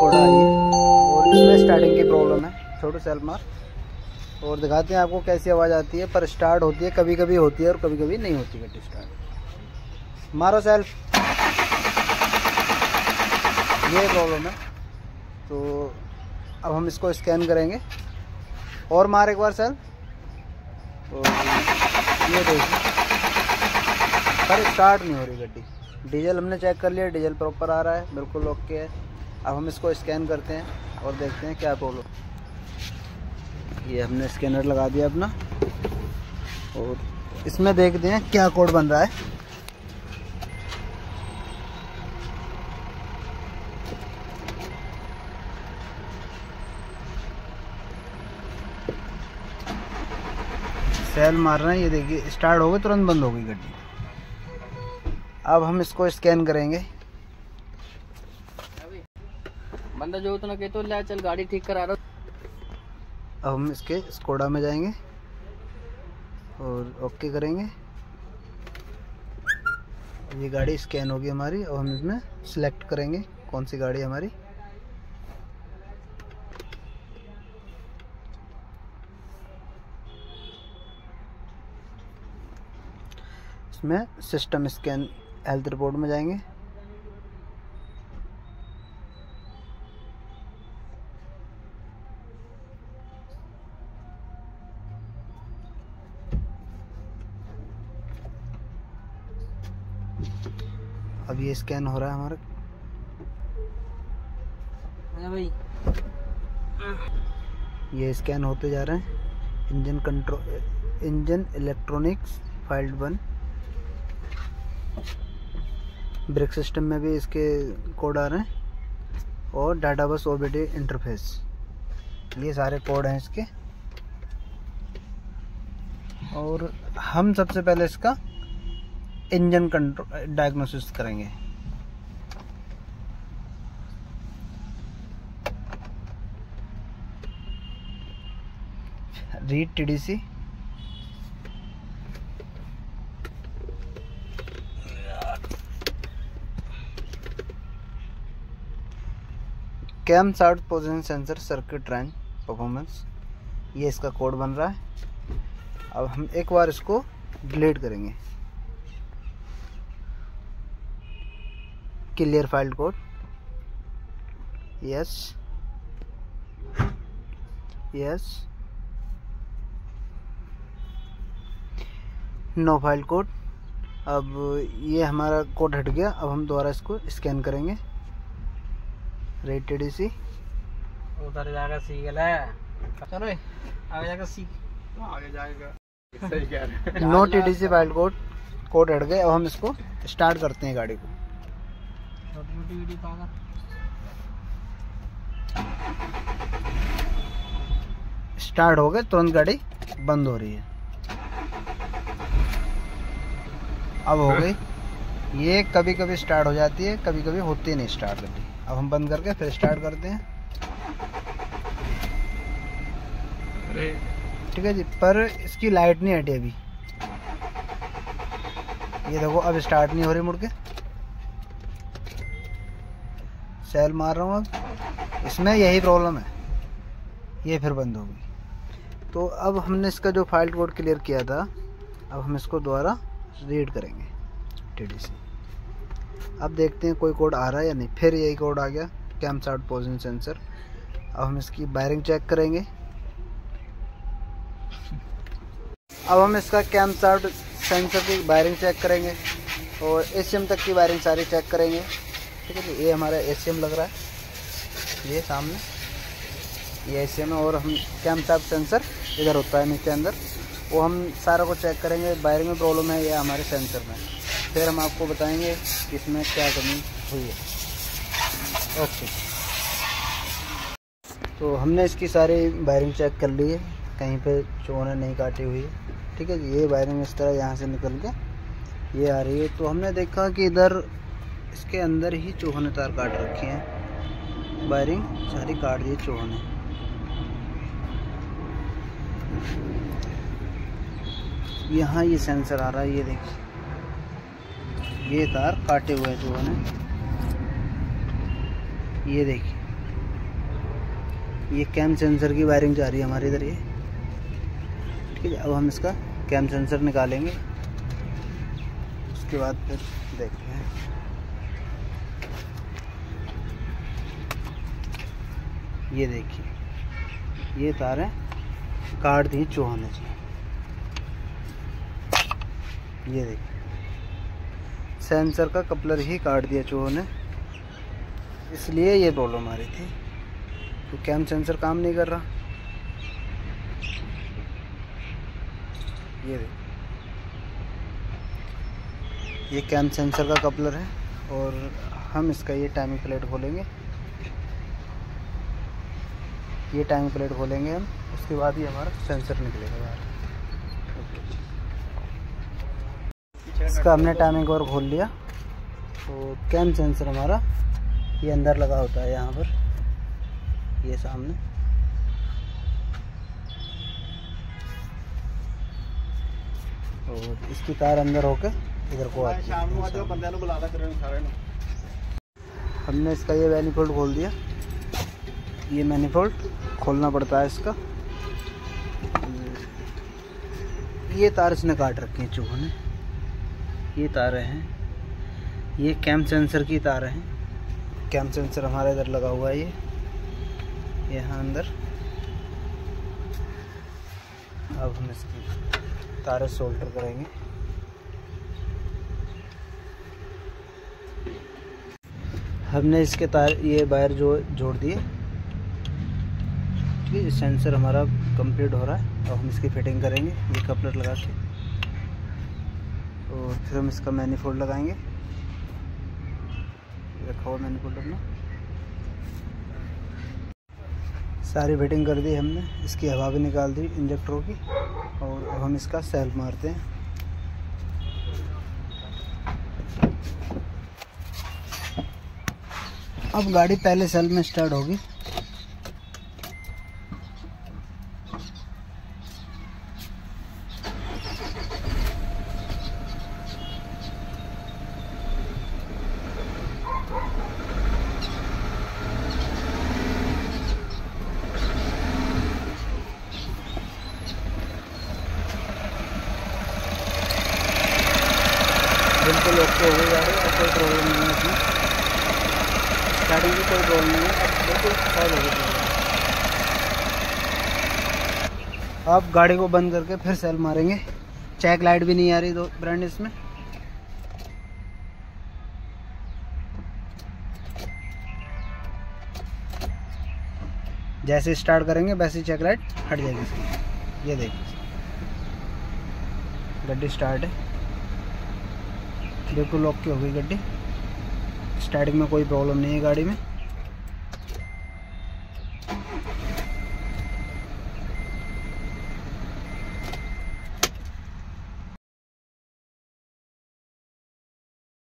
Skoda आई है और इसमें स्टार्टिंग की प्रॉब्लम है, छोटू सेल्फ मार। और दिखाते हैं आपको कैसी आवाज़ आती है, पर स्टार्ट होती है, कभी कभी होती है और कभी कभी नहीं होती गड्डी स्टार्ट। मारो सेल्फ, ये प्रॉब्लम है। तो अब हम इसको स्कैन करेंगे और मार एक बार सेल्फ। तो ये देखिए, पर स्टार्ट नहीं हो रही गड्डी। डीजल हमने चेक कर लिया, डीजल प्रॉपर आ रहा है, बिल्कुल ओके है। अब हम इसको स्कैन करते हैं और देखते हैं क्या प्रॉब्लम। ये हमने स्कैनर लगा दिया अपना और इसमें देखते हैं क्या कोड बन रहा है। सेल मार रहे हैं, ये देखिए स्टार्ट हो गई, तुरंत बंद हो गई गड्डी। अब हम इसको स्कैन करेंगे। बंदा जो तो ना कहते हो ले चल गाड़ी ठीक करा रहा। अब हम इसके स्कोडा में जाएंगे और ओके करेंगे। ये गाड़ी स्कैन होगी हमारी। अब हम इसमें सिलेक्ट करेंगे कौन सी गाड़ी हमारी। इसमें सिस्टम स्कैन हेल्थ रिपोर्ट में जाएंगे। अब ये स्कैन हो रहा है हमारा। भाई ये स्कैन होते जा रहे हैं। Engine control, engine electronics filed 1। Brake system में भी इसके कोड आ रहे हैं और डाटा बस ओबीडी इंटरफेस, ये सारे कोड हैं इसके। और हम सबसे पहले इसका इंजन कंट्रोल डायग्नोसिस करेंगे। Read TDC, cam shaft position sensor circuit range performance, ये इसका कोड बन रहा है। अब हम एक बार इसको डिलीट करेंगे। Clear file code, yes yes, no file code. अब ये हमारा कोड हट गया। अब हम दोबारा इसको स्कैन करेंगे। रेट टीडीसी उधर जाकर सीख ले, चलो आगे जाकर सीख, आगे जाएगा। सही कह रहे हैं। नो टीडीसी फाइल कोड हट गए। अब हम इसको स्टार्ट करते हैं गाड़ी को। स्टार्ट हो गए, तुरंत गाड़ी बंद हो रही है। अब हो गई। ये कभी कभी स्टार्ट हो जाती है, कभी कभी होती नहीं स्टार्ट गाड़ी। अब हम बंद करके फिर स्टार्ट करते हैं। ठीक है जी, पर इसकी लाइट नहीं हटी अभी। ये देखो अब स्टार्ट नहीं हो रही मुड़ के। सेल मार रहा हूँ, अब इसमें यही प्रॉब्लम है, ये फिर बंद हो गई। तो अब हमने इसका जो फाइल कोड क्लियर किया था, अब हम इसको दोबारा रीड करेंगे टीडीसी। अब देखते हैं कोई कोड आ रहा है या नहीं। फिर यही कोड आ गया, कैम साउट पोजीशन सेंसर। अब हम इसकी वायरिंग चेक करेंगे। अब हम इसका कैम साउट सेंसर की वायरिंग चेक करेंगे और एसीएम तक की वायरिंग सारी चेक करेंगे। ठीक है जी, ये हमारा एसीएम लग रहा है, ये सामने ये एसीएम है। और हम कैम साउट सेंसर इधर होता है नीचे अंदर, वो हम सारा को चेक करेंगे। वायरिंग में प्रॉब्लम है या हमारे सेंसर में, फिर हम आपको बताएंगे कि इसमें क्या कमी हुई है। ओके, तो हमने इसकी सारी वायरिंग चेक कर ली है, कहीं पे चोने नहीं काटी हुई है। ठीक है जी, ये वायरिंग इस तरह यहाँ से निकल के ये आ रही है। तो हमने देखा कि इधर इसके अंदर ही चूहों ने तार काट रखी हैं, वायरिंग सारी काट दी चूहों ने। यहाँ ये सेंसर आ रहा है, ये देखिए ये तार काटे हुए हैं चूहों ने, ये देखिए ये कैम सेंसर की वायरिंग जा रही है हमारे इधर ये। ठीक है, अब हम इसका कैम सेंसर निकालेंगे, उसके बाद फिर देखते हैं। ये देखिए, ये तारें काट दी चूहों ने जी। ये देखिए, सेंसर का कपलर ही काट दिया चूहों ने, इसलिए ये प्रॉब्लम आ रही थी। तो कैम सेंसर काम नहीं कर रहा। ये देखिए, ये कैम सेंसर का कपलर है और हम इसका ये टाइमिंग प्लेट खोलेंगे। ये टाइमिंग प्लेट खोलेंगे हम, उसके बाद ही हमारा सेंसर निकलेगा बाहर। इसका हमने टाइमिंग कवर खोल लिया। तो कैम सेंसर हमारा ये अंदर लगा होता है यहाँ पर, ये सामने। और इसकी तार अंदर होके इधर को आती है। हमने इसका ये मैनिफोल्ड खोल दिया। ये मैनिफोल्ड खोलना पड़ता है इसका। ये तार इसने काट रखी है चूहों ने। ये तारें हैं, ये कैम सेंसर की तारें हैं। कैम सेंसर हमारे इधर लगा हुआ है, ये यहाँ अंदर। अब हम इसकी तारें सोल्डर करेंगे। हमने इसके तार ये वायर जो जोड़ दिए। ठीक है, सेंसर हमारा कंप्लीट हो रहा है। अब हम इसकी फिटिंग करेंगे ये कपलर लगा के, और फिर हम इसका मैनिफोल्ड लगाएंगे। रखा हुआ मैनिफोल्ड अपना, सारी फिटिंग कर दी हमने। इसकी हवा भी निकाल दी इंजेक्टरों की, और अब हम इसका सेल्फ मारते हैं। अब गाड़ी पहले सेल्फ में स्टार्ट होगी। बिल्कुल ओके हो गई गाड़ी, और कोई प्रॉब्लम नहीं है इसमें। स्टार्टिंग की कोई प्रॉब्लम नहीं है, बिल्कुल सॉल्व हो गई प्रॉब्लम। अब गाड़ी को बंद करके फिर सेल मारेंगे। चेक लाइट भी नहीं आ रही दो ब्रांड इसमें। जैसे स्टार्ट करेंगे वैसे ही चेक लाइट हट जाएगी इसकी। ये देखिए, गड्डी स्टार्ट है, बिल्कुल ओके हो गई गड्डी। स्टार्टिंग में कोई प्रॉब्लम नहीं है गाड़ी में।